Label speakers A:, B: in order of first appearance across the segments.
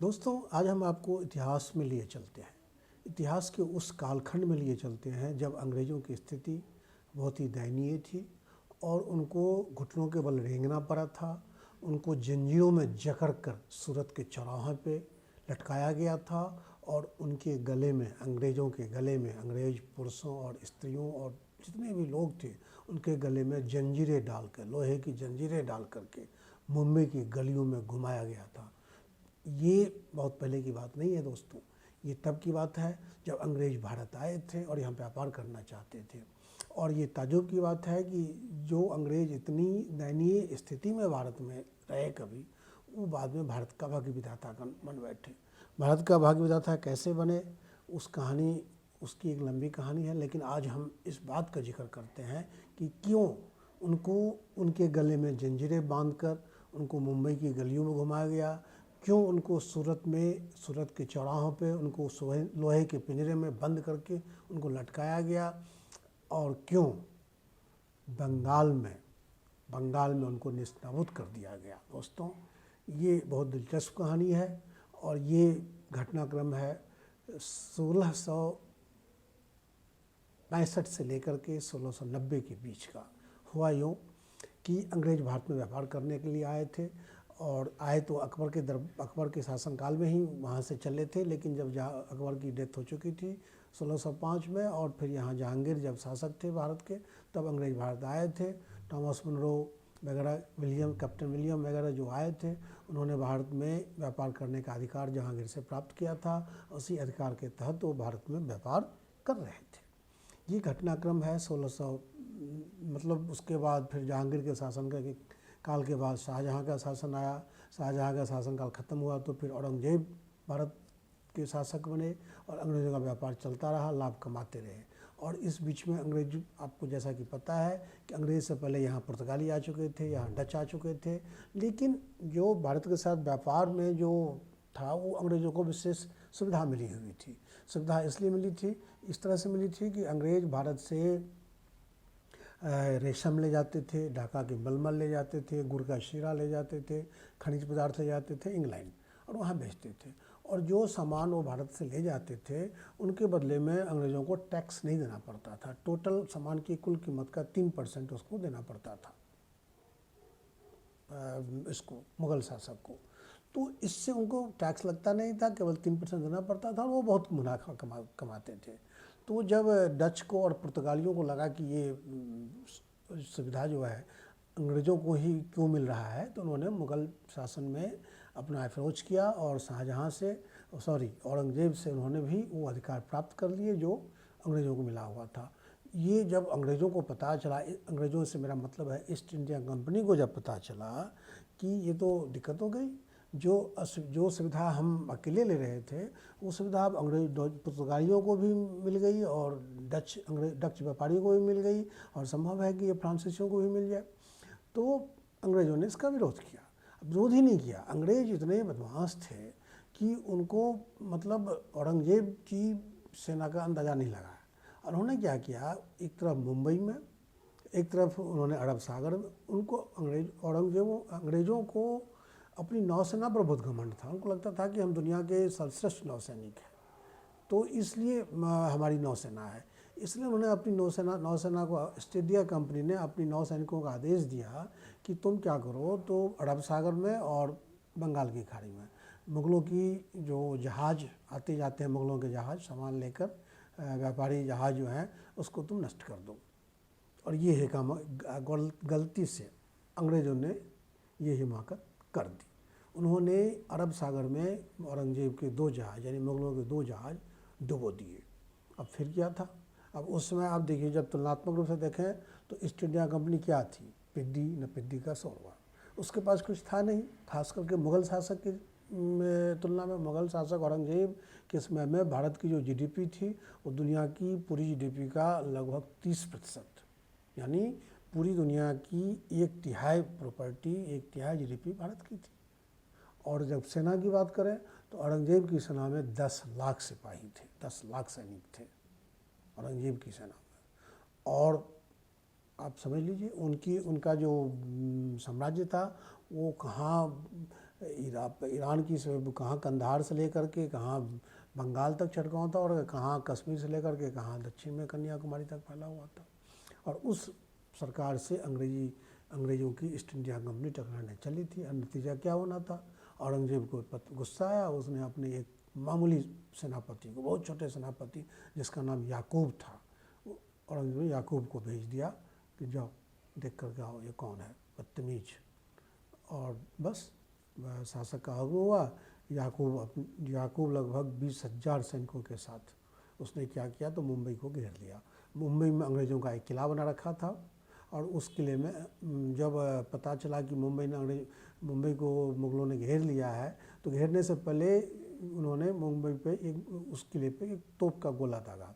A: दोस्तों, आज हम आपको इतिहास में लिए चलते हैं। इतिहास के उस कालखंड में लिए चलते हैं जब अंग्रेज़ों की स्थिति बहुत ही दयनीय थी और उनको घुटनों के बल रेंगना पड़ा था। उनको जंजीरों में जकड़ कर सूरत के चौराहे पे लटकाया गया था और उनके गले में, अंग्रेज़ों के गले में, अंग्रेज़ पुरुषों और स्त्रियों और जितने भी लोग थे उनके गले में जंजीरें डालकर, लोहे की जंजीरें डाल करके मुंबई की गलियों में घुमाया गया था। ये बहुत पहले की बात नहीं है दोस्तों, ये तब की बात है जब अंग्रेज़ भारत आए थे और यहाँ व्यापार करना चाहते थे। और ये ताज्जुब की बात है कि जो अंग्रेज़ इतनी दयनीय स्थिति में भारत में रहे कभी, वो बाद में भारत का भाग्य विधाता बन बैठे। भारत का भाग्य विधाता कैसे बने, उस कहानी, उसकी एक लंबी कहानी है, लेकिन आज हम इस बात का जिक्र करते हैं कि क्यों उनको उनके गले में जंजीरें बांधकर उनको मुंबई की गलियों में घुमाया गया, क्यों उनको सूरत में, सूरत के चौराहों पे उनको लोहे के पिंजरे में बंद करके उनको लटकाया गया, और क्यों बंगाल में उनको नेस्तनाबूद कर दिया गया। दोस्तों, ये बहुत दिलचस्प कहानी है और ये घटनाक्रम है 1665 से लेकर के 1690 के बीच का। हुआ यूँ कि अंग्रेज़ भारत में व्यापार करने के लिए आए थे और आए तो अकबर के शासनकाल में ही वहाँ से चले थे, लेकिन जब अकबर की डेथ हो चुकी थी 1605 में, और फिर यहाँ जहांगीर जब शासक थे भारत के, तब अंग्रेज़ भारत आए थे। थॉमस मुनरो वगैरह, कैप्टन विलियम वगैरह जो आए थे, उन्होंने भारत में व्यापार करने का अधिकार जहांगीर से प्राप्त किया था। उसी अधिकार के तहत वो भारत में व्यापार कर रहे थे। ये घटनाक्रम है 1600, मतलब उसके बाद फिर जहांगीर के शासन काल के बाद शाहजहाँ का शासन आया। शाहजहाँ का शासनकाल ख़त्म हुआ तो फिर औरंगजेब भारत के शासक बने और अंग्रेज़ों का व्यापार चलता रहा, लाभ कमाते रहे। और इस बीच में अंग्रेज, आपको जैसा कि पता है कि अंग्रेज़ से पहले यहाँ पुर्तगाली आ चुके थे, यहाँ डच आ चुके थे, लेकिन जो भारत के साथ व्यापार में जो था वो अंग्रेज़ों को विशेष सुविधा मिली हुई थी। सुविधा इसलिए मिली थी, इस तरह से मिली थी कि अंग्रेज़ भारत से रेशम ले जाते थे, ढाका के मलमल ले जाते थे, गुड़ का शीरा ले जाते थे, खनिज पदार्थ ले जाते थे इंग्लैंड और वहाँ बेचते थे। और जो सामान वो भारत से ले जाते थे उनके बदले में अंग्रेज़ों को टैक्स नहीं देना पड़ता था। टोटल सामान की कुल कीमत का 3% उसको देना पड़ता था, इसको मुग़ल शासक को। तो इससे उनको टैक्स लगता नहीं था, केवल 3% देना पड़ता था और वो बहुत मुनाफा कमाते थे। तो जब डच को और पुर्तगालियों को लगा कि ये सुविधा जो है अंग्रेज़ों को ही क्यों मिल रहा है, तो उन्होंने मुग़ल शासन में अपना अप्रोच किया और शाहजहाँ से, औरंगजेब से उन्होंने भी वो अधिकार प्राप्त कर लिए जो अंग्रेज़ों को मिला हुआ था। ये जब अंग्रेज़ों को पता चला, अंग्रेज़ों से मेरा मतलब है ईस्ट इंडिया कंपनी को जब पता चला कि ये तो दिक्कत हो गई, जो सुविधा हम अकेले ले रहे थे वो सुविधा अब पुर्तगालियों को भी मिल गई और डच व्यापारियों को भी मिल गई, और संभव है कि ये फ्रांसीसियों को भी मिल जाए। तो अंग्रेज़ों ने इसका विरोध किया। विरोध ही नहीं किया, अंग्रेज़ इतने बदमाश थे कि उनको, मतलब औरंगजेब की सेना का अंदाज़ा नहीं लगा। और उन्होंने क्या किया, एक तरफ मुंबई में, एक तरफ उन्होंने अरब सागर में, उनको अंग्रेज़ों को अपनी नौसेना पर बहुत घमंड था। उनको लगता था कि हम दुनिया के सर्वश्रेष्ठ नौसैनिक हैं, तो इसलिए हमारी नौसेना है। इसलिए उन्होंने अपनी नौसेना को, ईस्ट इंडिया कंपनी ने अपनी नौसैनिकों का आदेश दिया कि तुम क्या करो, तो अरब सागर में और बंगाल की खाड़ी में मुग़लों की जो जहाज़ आते जाते हैं, मुग़लों के जहाज़ सामान लेकर, व्यापारी जहाज़ जो हैं उसको तुम नष्ट कर दो। और ये है काम, गलती से अंग्रेज़ों ने ये हिमाकत कर दी। उन्होंने अरब सागर में औरंगजेब के 2 जहाज़, यानी मुग़लों के 2 जहाज़ डुबो दिए। अब फिर क्या था, अब उस समय आप देखिए, जब तुलनात्मक रूप से देखें तो ईस्ट इंडिया कंपनी क्या थी, पिद्दी न पिद्दी का शोरबा। उसके पास कुछ था नहीं, खास करके मुग़ल शासक की तुलना में। मुग़ल शासक औरंगजेब के समय में भारत की जो जीडीपी थी वो दुनिया की पूरी जीडीपी का लगभग 30%, यानी पूरी दुनिया की 1/3 प्रॉपर्टी, 1/3 जीडीपी भारत की थी। और जब सेना की बात करें तो औरंगजेब की सेना में 10 लाख सिपाही थे, 10 लाख सैनिक थे औरंगजेब की सेना में। और आप समझ लीजिए उनका जो साम्राज्य था वो कहाँ ईरान की कहाँ कंधार से लेकर के कहाँ बंगाल तक छिड़काव था, और कहाँ कश्मीर से लेकर के कहाँ दक्षिण में कन्याकुमारी तक फैला हुआ था। और उस सरकार से अंग्रेज़ों की ईस्ट इंडिया कंपनी टकराने चली थी। और नतीजा क्या होना था, औरंगजेब को गुस्सा आया, उसने अपने एक मामूली सेनापति को, बहुत छोटे सेनापति जिसका नाम याकूब था, औरंगजेब ने याकूब को भेज दिया कि जाओ देख कर के आओ ये कौन है बदतमीज। और बस शासक का आगमन हुआ। याकूब लगभग 20,000 सैनिकों के साथ उसने क्या किया, तो मुंबई को घेर लिया। मुंबई में अंग्रेज़ों का एक किला बना रखा था, और उस किले में जब पता चला कि मुंबई को मुग़लों ने घेर लिया है, तो घेरने से पहले उन्होंने मुंबई पे उस किले पे एक तोप का गोला दागा।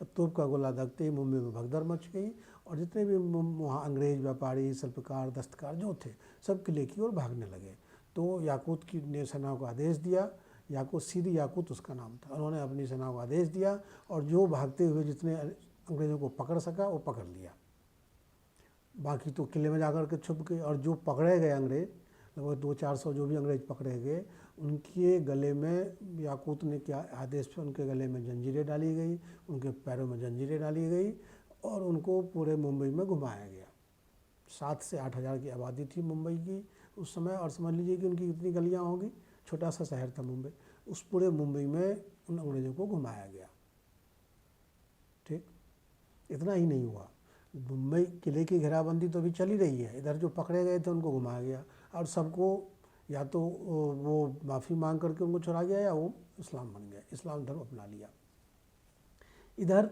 A: तोप का गोला दागते ही मुंबई में भगदड़ मच गई, और जितने भी वहाँ अंग्रेज़ व्यापारी, शिल्पकार, दस्तकार जो थे, सब किले की ओर भागने लगे। तो याकूत की ने सेना को आदेश दिया, सीरी याकूत उसका नाम था, उन्होंने अपनी सेना को आदेश दिया, और जो भागते हुए जितने अंग्रेज़ों को पकड़ सका वो पकड़ लिया। बाकी तो किले में जाकर के छुप गए। और जो पकड़े गए अंग्रेज़, लगभग 200-400 जो भी अंग्रेज़ पकड़े गए, उनके गले में याकूत ने क्या आदेश पे उनके गले में जंजीरें डाली गई, उनके पैरों में जंजीरें डाली गई, और उनको पूरे मुंबई में घुमाया गया। 7 से 8 हज़ार की आबादी थी मुंबई की उस समय, और समझ लीजिए कि उनकी कितनी गलियाँ होंगी, छोटा सा शहर था मुंबई। उस पूरे मुंबई में उन अंग्रेज़ों को घुमाया गया। ठीक, इतना ही नहीं हुआ, मुंबई किले की घेराबंदी तो अभी चली रही है, इधर जो पकड़े गए थे उनको घुमाया गया, और सबको या तो वो माफ़ी मांग करके उनको छोड़ा गया, या वो इस्लाम बन गया, इस्लाम धर्म अपना लिया। इधर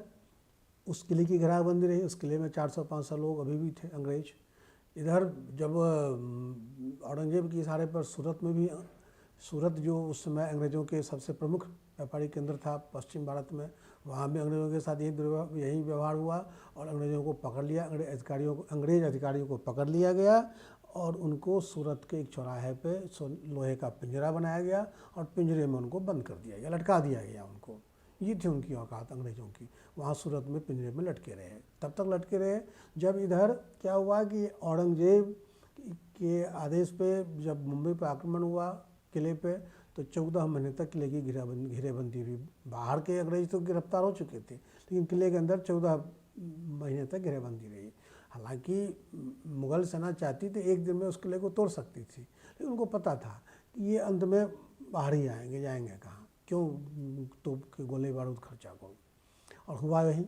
A: उस किले की घेराबंदी रही, उस किले में 400-500 लोग अभी भी थे अंग्रेज। इधर जब औरंगजेब के इशारे पर सूरत जो उस समय अंग्रेज़ों के सबसे प्रमुख व्यापारिक केंद्र था पश्चिम भारत में, वहाँ भी अंग्रेज़ों के साथ यही व्यवहार हुआ, और अंग्रेज़ों को पकड़ लिया, अंग्रेज़ अधिकारियों को पकड़ लिया गया, और उनको सूरत के एक चौराहे पे लोहे का पिंजरा बनाया गया, और पिंजरे में उनको बंद कर दिया गया, लटका दिया गया उनको। ये थी उनकी औकात अंग्रेज़ों की, वहाँ सूरत में पिंजरे में लटके रहे। तब तक लटके रहे जब इधर क्या हुआ कि औरंगजेब के आदेश पे जब मुंबई पर आक्रमण हुआ किले पे, तो 14 महीने तक किले की घेरेबंदी हुई। बाहर के अंग्रेज तो गिरफ्तार हो चुके थे, लेकिन किले के अंदर 14 महीने तक घेरेबंदी रही। हालांकि मुग़ल सेना चाहती थी एक दिन में उस किले को तोड़ सकती थी, लेकिन उनको पता था कि ये अंत में बाहर ही आएंगे, जाएंगे कहाँ, क्यों तोप के गोले बारूद खर्चा करो। और हुआ यही,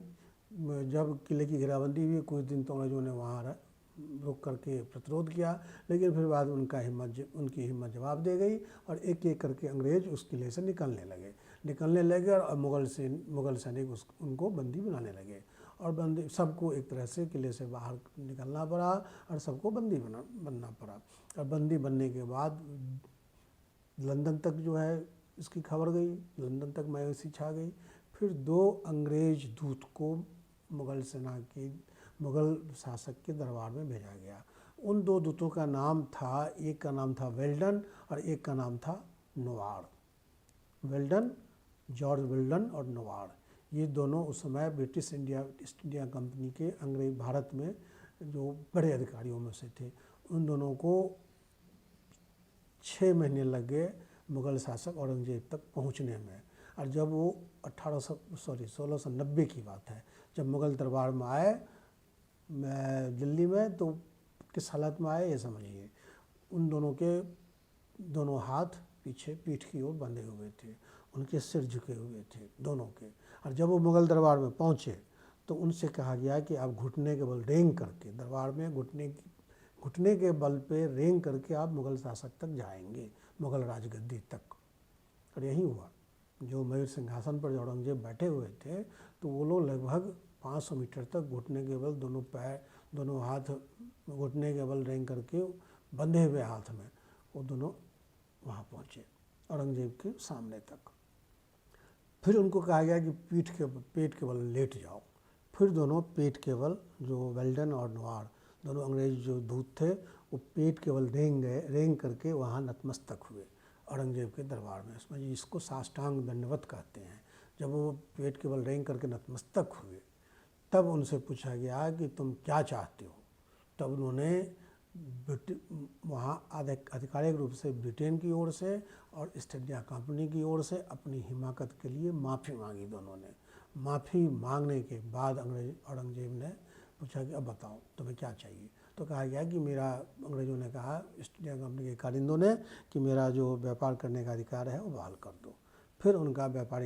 A: जब किले की घेराबंदी हुई कुछ दिन तो अंग्रेज़ों ने वहाँ रुक करके प्रतिरोध किया, लेकिन फिर बाद उनकी हिम्मत जवाब दे गई, और एक एक करके अंग्रेज़ उस किले से निकलने लगे, और मुग़ल सैनिक उनको बंदी बनाने लगे, और बंदी सबको एक तरह से किले से बाहर निकलना पड़ा, और सबको बंदी बनना पड़ा। और बंदी बनने के बाद लंदन तक जो है इसकी खबर गई, लंदन तक मायूसी छा गई। फिर 2 अंग्रेज दूत को मुग़ल शासक के दरबार में भेजा गया। उन 2 दूतों का नाम था, एक का नाम था वेल्डन, और एक का नाम था नोवार। जॉर्ज वेल्डन और नोवार, ये दोनों उस समय ईस्ट इंडिया कंपनी के अंग्रेज भारत में जो बड़े अधिकारियों में से थे। उन दोनों को 6 महीने लग गए मुग़ल शासक औरंगजेब तक पहुंचने में। और जब वो 1690 की बात है, जब मुग़ल दरबार में आए दिल्ली में, तो किस हालत में आए ये समझिए। उन दोनों के दोनों हाथ पीछे पीठ की ओर बंधे हुए थे, उनके सिर झुके हुए थे दोनों के। और जब वो मुग़ल दरबार में पहुँचे तो उनसे कहा गया कि आप घुटने के बल रेंग करके दरबार में घुटने के बल पे रेंग करके आप मुग़ल शासक तक जाएंगे, मुग़ल राजगद्दी तक। और यही हुआ, जो मयूर सिंहासन पर औरंगजेब बैठे हुए थे, तो वो लोग लगभग 500 मीटर तक घुटने के बल दोनों हाथ घुटने के बल रेंग करके बंधे हुए हाथ में वो दोनों वहाँ पहुँचे औरंगजेब के सामने तक। फिर उनको कहा गया कि पेट के बल लेट जाओ। फिर दोनों पेट के बल, जो वेल्डन और नोवार दोनों अंग्रेज जो दूत थे, वो पेट के बल रेंग करके वहाँ नतमस्तक हुए औरंगजेब के दरबार में। इसमें इसको साष्टांग दंडवत कहते हैं। जब वो पेट के बल रेंग करके नतमस्तक हुए, तब उनसे पूछा गया कि तुम क्या चाहते हो। तब उन्होंने वहाँ आधिकारिक रूप से ब्रिटेन की ओर से और ईस्ट इंडिया कंपनी की ओर से अपनी हिमाकत के लिए माफ़ी मांगी दोनों ने। माफ़ी मांगने के बाद औरंगजेब ने पूछा कि अब बताओ तुम्हें क्या चाहिए। तो कहा गया कि मेरा, अंग्रेज़ों ने कहा ईस्ट इंडिया कंपनी के कारिंदों ने, कि मेरा जो व्यापार करने का अधिकार है वो बहाल कर दो। फिर उनका व्यापार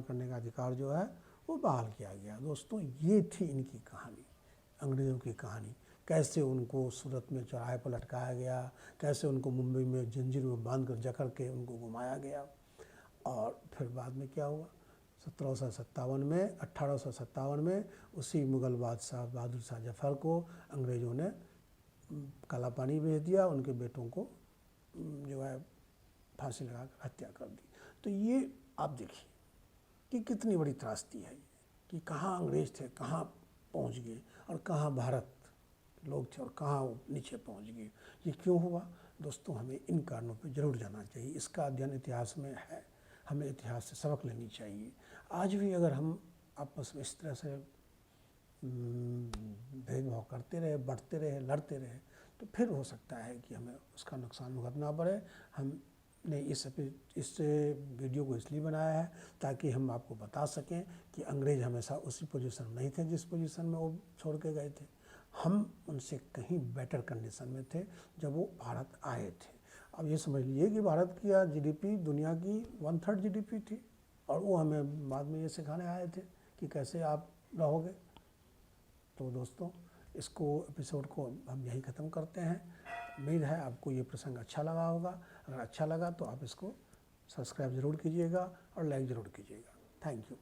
A: करने का अधिकार जो है वो बहाल किया गया। दोस्तों, ये थी इनकी कहानी, अंग्रेज़ों की कहानी। कैसे उनको सूरत में चौराहे पर लटकाया गया, कैसे उनको मुंबई में जंजीर में बांध कर जकड़ के उनको घुमाया गया, और फिर बाद में क्या हुआ 1857 में उसी मुग़ल बादशाह बहादुर शाह जफ़र को अंग्रेज़ों ने काला पानी भेज दिया, उनके बेटों को जो है फांसी लगा कर हत्या कर दी। तो ये आप देखिए कि कितनी बड़ी त्रासदी है कि कहाँ अंग्रेज़ थे, कहाँ पहुँच गए, और कहाँ भारत लोग थे और कहाँ वो नीचे पहुँच गए। ये क्यों हुआ दोस्तों? हमें इन कारणों पे ज़रूर जाना चाहिए। इसका अध्ययन इतिहास में है, हमें इतिहास से सबक लेनी चाहिए। आज भी अगर हम आपस में इस तरह से भेदभाव करते रहे, बढ़ते रहे, लड़ते रहे, तो फिर हो सकता है कि हमें उसका नुकसान भुगतना पड़े। हमने इस वीडियो को इसलिए बनाया है ताकि हम आपको बता सकें कि अंग्रेज़ हमेशा उसी पोजीशन में नहीं थे जिस पोजीशन में वो छोड़ के गए थे। हम उनसे कहीं बेटर कंडीशन में थे जब वो भारत आए थे। अब ये समझ लीजिए कि भारत की जीडीपी दुनिया की 1/3 जीडीपी थी, और वो हमें बाद में ये सिखाने आए थे कि कैसे आप रहोगे। तो दोस्तों, एपिसोड को हम यहीं ख़त्म करते हैं। उम्मीद है आपको ये प्रसंग अच्छा लगा होगा। अगर अच्छा लगा तो आप इसको सब्सक्राइब ज़रूर कीजिएगा और लाइक ज़रूर कीजिएगा। Thank you.